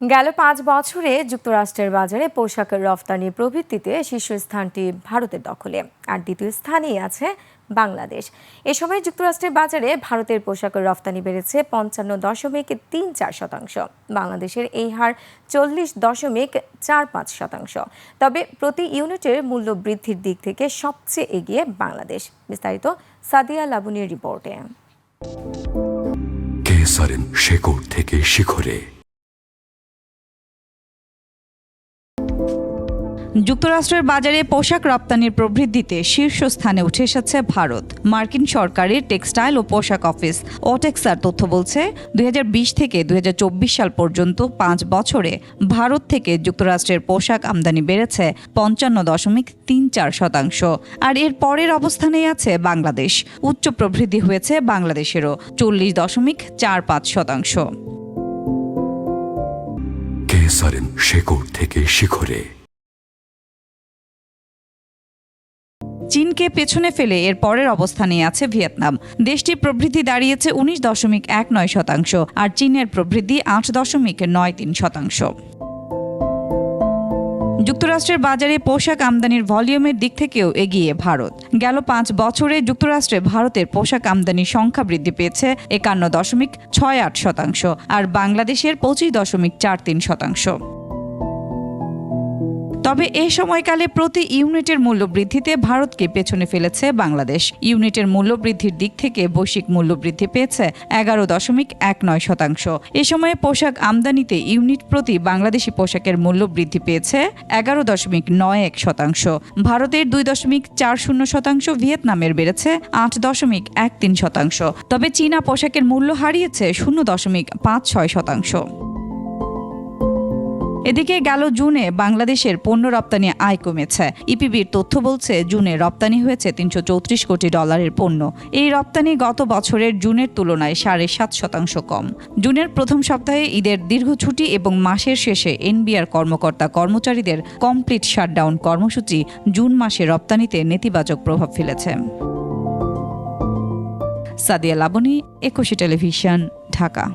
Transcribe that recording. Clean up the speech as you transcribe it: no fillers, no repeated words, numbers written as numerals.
গেল ৫ বছরে যুক্তরাষ্ট্রের বাজারে পোশাকের রফতানি প্রবৃদ্ধিতে শীর্ষস্থানটি ভারতের দখলে, আর দ্বিতীয় স্থানেই আছে বাংলাদেশ। এ সময় যুক্তরাষ্ট্রের বাজারে ভারতের পোশাকের রফতানি বেড়েছে ৫৫.৩৪%। বাংলাদেশের এই হার ৪০.৪৫%। তবে প্রতি ইউনিটের মূল্য বৃদ্ধির দিক থেকে সবচেয়ে এগিয়ে বাংলাদেশ। বিস্তারিত সাদিয়া লাবনীর রিপোর্টে। কেসারের শেকড় থেকে শিখরে। যুক্তরাষ্ট্রের বাজারে পোশাক রপ্তানির প্রবৃদ্ধিতে শীর্ষস্থানে উঠে এসেছে ভারত। মার্কিন সরকারের টেক্সটাইল ও পোশাক অফিস ওটেক্সার তথ্য বলছে ২০২০ থেকে ২০২৪ সাল পর্যন্ত ৫ বছরে ভারত থেকে যুক্তরাষ্ট্রের পোশাক আমদানি বেড়েছে ৫৫.৩৪%। আর এর পরের অবস্থানেই আছে বাংলাদেশ। উচ্চ প্রবৃদ্ধি হয়েছে বাংলাদেশেরও ৪০.৪৫%। কেসারের শেকড় থেকে শিখরে। চীনকে পেছনে ফেলে এর পরের অবস্থানে আছে ভিয়েতনাম। দেশটির প্রবৃদ্ধি দাঁড়িয়েছে ১৯.১৯%, আর চীনের প্রবৃদ্ধি ৮.৯৩%। যুক্তরাষ্ট্রের বাজারে পোশাক আমদানির ভলিউমের দিক থেকেও এগিয়ে ভারত। গেল ৫ বছরে যুক্তরাষ্ট্রে ভারতের পোশাক আমদানির সংখ্যা বৃদ্ধি পেয়েছে ৫১.৬৮%, আর বাংলাদেশের ২৫.৪৩%। তবে এ সময়কালে প্রতি ইউনিটের মূল্য বৃদ্ধিতে ভারতকে পেছনে ফেলেছে বাংলাদেশ। ইউনিটের মূল্য বৃদ্ধির দিক থেকে বৈশ্বিক মূল্য বৃদ্ধি পেয়েছে ১১.১৯%। এ সময়ে পোশাক আমদানিতে ইউনিট প্রতি বাংলাদেশি পোশাকের মূল্য বৃদ্ধি পেয়েছে ১১.৯১%। ভারতের ২.৪০%, ভিয়েতনামের বেড়েছে ৮.১৩%। তবে চীনা পোশাকের মূল্য হারিয়েছে ০.৫৬%। এদিকে গেল জুনে বাংলাদেশের পণ্য রপ্তানি আয় কমেছে। ইপিবির তথ্য বলছে জুনে রপ্তানি হয়েছে $৩৩৪ কোটি পণ্য। এই রপ্তানি গত বছরের জুনের তুলনায় ৭.৫% কম। জুনের প্রথম সপ্তাহে ঈদের দীর্ঘ ছুটি এবং মাসের শেষে এনবিআর কর্মকর্তা কর্মচারীদের কমপ্লিট শাটডাউন কর্মসূচি জুন মাসে রপ্তানিতে নেতিবাচক প্রভাব ফেলেছে। সাদিয়া লাবনী, একুশে টেলিভিশন, ঢাকা।